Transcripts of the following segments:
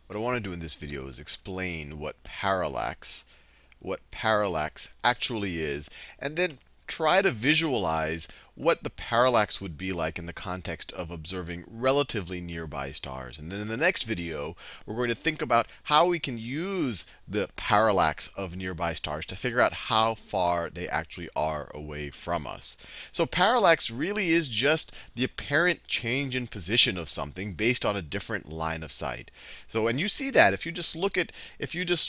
What I want to do in this video is explain what parallax actually is, and then try to visualize what the parallax would be like in the context of observing relatively nearby stars. And then in the next video, we're going to think about how we can use the parallax of nearby stars to figure out how far they actually are away from us. So parallax really is just the apparent change in position of something based on a different line of sight. So, and you see that if you just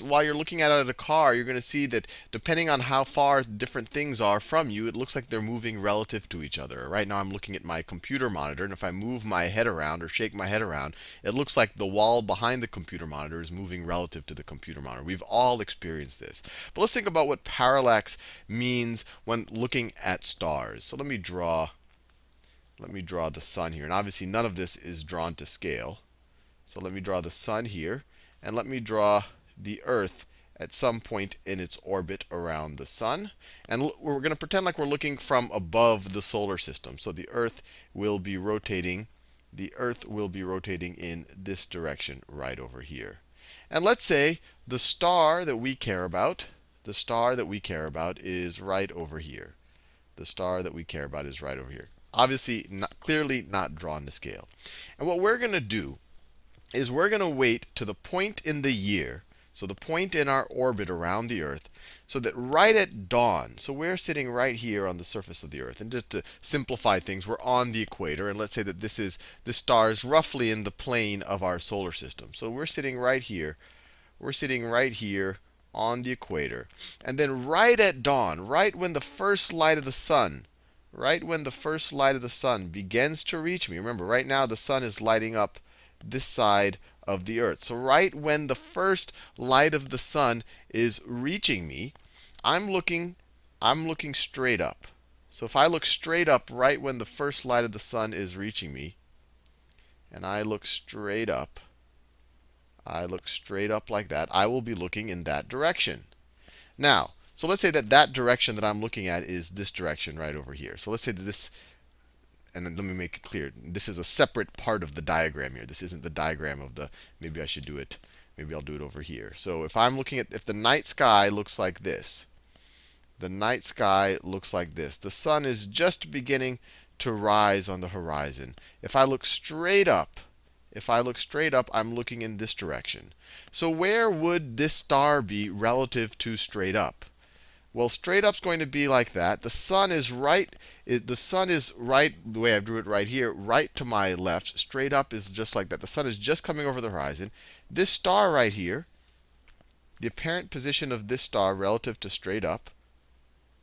while you're looking at it at a car, you're going to see that depending on how far different things are from you, it looks like they're moving relative to each other. Right now I'm looking at my computer monitor, and if I move my head around or shake my head around, it looks like the wall behind the computer monitor is moving relative to the computer monitor. We've all experienced this. But let's think about what parallax means when looking at stars. So let me draw the sun here. And obviously none of this is drawn to scale. So let me draw the sun here, and let me draw the Earth at some point in its orbit around the sun. And we're going to pretend like we're looking from above the solar system. So the Earth will be rotating in this direction right over here. And let's say the star that we care about is right over here. The star that we care about is right over here. Obviously, clearly not drawn to scale. And what we're going to do is we're going to wait to the point in the year, so the point in our orbit around the Earth, so that right at dawn, so we're sitting right here on the surface of the Earth. And just to simplify things, we're on the equator. And let's say that this star is roughly in the plane of our solar system. So we're sitting right here. We're sitting right here on the equator. And then right at dawn, right when the first light of the sun begins to reach me. Remember, right now the sun is lighting up this side of the Earth. So right when the first light of the sun is reaching me, I'm looking straight up. So if I look straight up right when the first light of the sun is reaching me, and I look straight up like that, I will be looking in that direction. Now, so let's say that direction that I'm looking at is this direction right over here. So let's say that this, and then let me make it clear. This is a separate part of the diagram here. This isn't the diagram of the, maybe I'll do it over here. So if the night sky looks like this, the sun is just beginning to rise on the horizon. If I look straight up, I'm looking in this direction. So where would this star be relative to straight up? Well, straight up's going to be like that. The sun is right, the way I drew it right here, right to my left. Straight up is just like that. The sun is just coming over the horizon. This star right here, the apparent position of this star relative to straight up,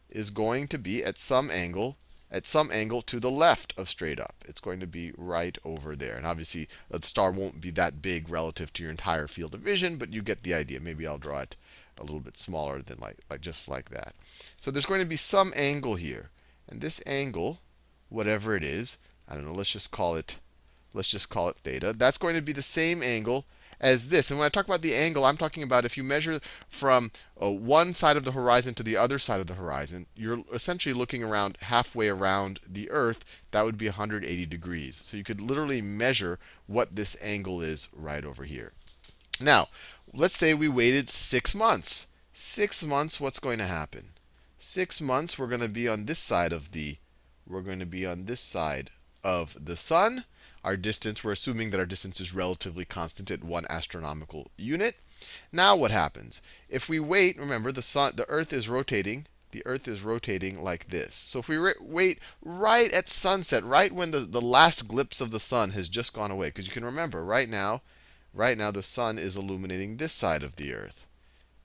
is going to be at some angle to the left of straight up. It's going to be right over there. And obviously, the star won't be that big relative to your entire field of vision, but you get the idea. Maybe I'll draw it a little bit smaller than just like that. So there's going to be some angle here. And this angle, whatever it is, I don't know, let's just call it theta. That's going to be the same angle as this. And when I talk about the angle, I'm talking about if you measure from one side of the horizon to the other side of the horizon, you're essentially looking around halfway around the Earth. That would be 180 degrees. So you could literally measure what this angle is right over here. Now, let's say we waited 6 months. 6 months, what's going to happen? 6 months, we're going to be on this side of the sun. Our distance, we're assuming that our distance is relatively constant at 1 astronomical unit. Now what happens? If we wait, remember the Earth is rotating. The Earth is rotating like this. So if we wait right at sunset, right when the last glimpse of the sun has just gone away, because you can remember right now the sun is illuminating this side of the Earth.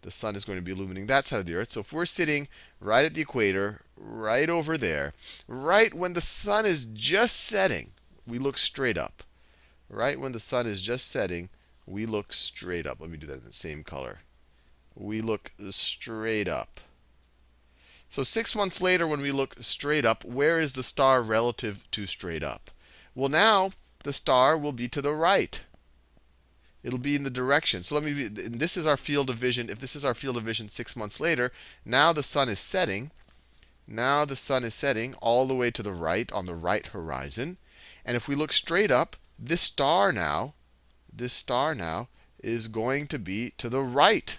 The sun is going to be illuminating that side of the Earth. So if we're sitting right at the equator, right over there, right when the sun is just setting, we look straight up. Right when the sun is just setting, we look straight up. Let me do that in the same color. We look straight up. So 6 months later, when we look straight up, where is the star relative to straight up? Well, now the star will be to the right. It'll be in the direction. So this is our field of vision. If this is our field of vision 6 months later, now the sun is setting. Now the sun is setting all the way to the right on the right horizon. And if we look straight up, this star now is going to be to the right,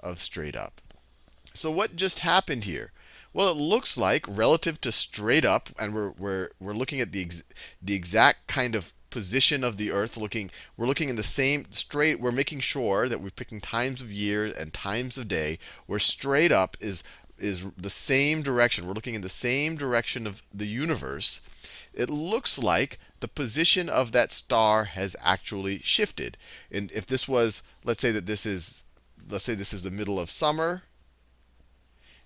of straight up. So what just happened here? Well, it looks like relative to straight up, and we're looking at the exact kind of position of the Earth. We're looking in the same straight. We're making sure that we're picking times of year and times of day where straight up is the same direction. We're looking in the same direction of the universe. It looks like the position of that star has actually shifted. And if this was, let's say this is the middle of summer,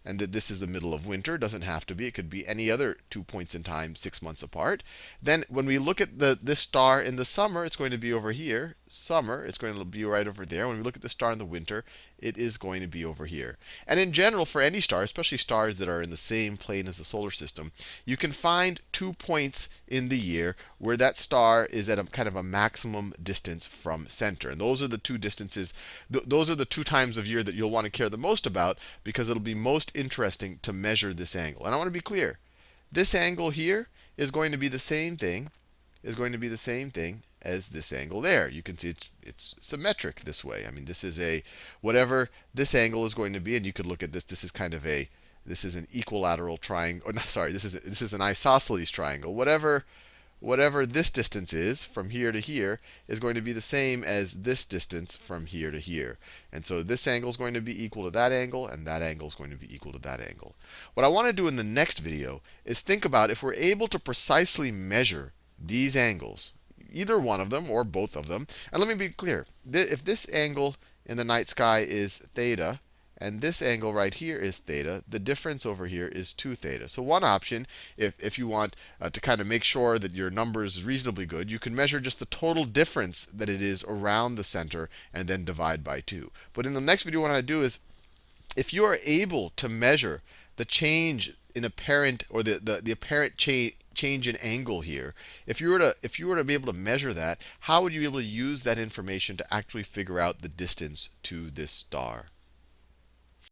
and that this is the middle of winter. Doesn't have to be. It could be any other 2 points in time 6 months apart. Then when we look at this star in the summer, it's going to be over here. Summer, it's going to be right over there. When we look at the star in the winter, it is going to be over here. And in general, for any star, especially stars that are in the same plane as the solar system, you can find 2 points in the year where that star is at a kind of a maximum distance from center. And those are the two distances, those are the 2 times of year that you'll want to care the most about, because it'll be most interesting to measure this angle. And I want to be clear. This angle here is going to be the same thing, as this angle there. You can see it's symmetric this way. I mean, this is whatever this angle is going to be, and you could look at this. This is kind of this is an equilateral triangle. Or, no, sorry, this is an isosceles triangle. Whatever this distance is from here to here is going to be the same as this distance from here to here. And so this angle is going to be equal to that angle, and that angle is going to be equal to that angle. What I want to do in the next video is think about if we're able to precisely measure these angles, either one of them or both of them. And let me be clear. If this angle in the night sky is theta, and this angle right here is theta, the difference over here is 2 theta. So one option, if you want to kind of make sure that your number is reasonably good, you can measure just the total difference that it is around the center and then divide by 2. But in the next video, what I do is, if you are able to measure the change in apparent, or the apparent change in angle here, if you were to be able to measure that, how would you be able to use that information to actually figure out the distance to this star?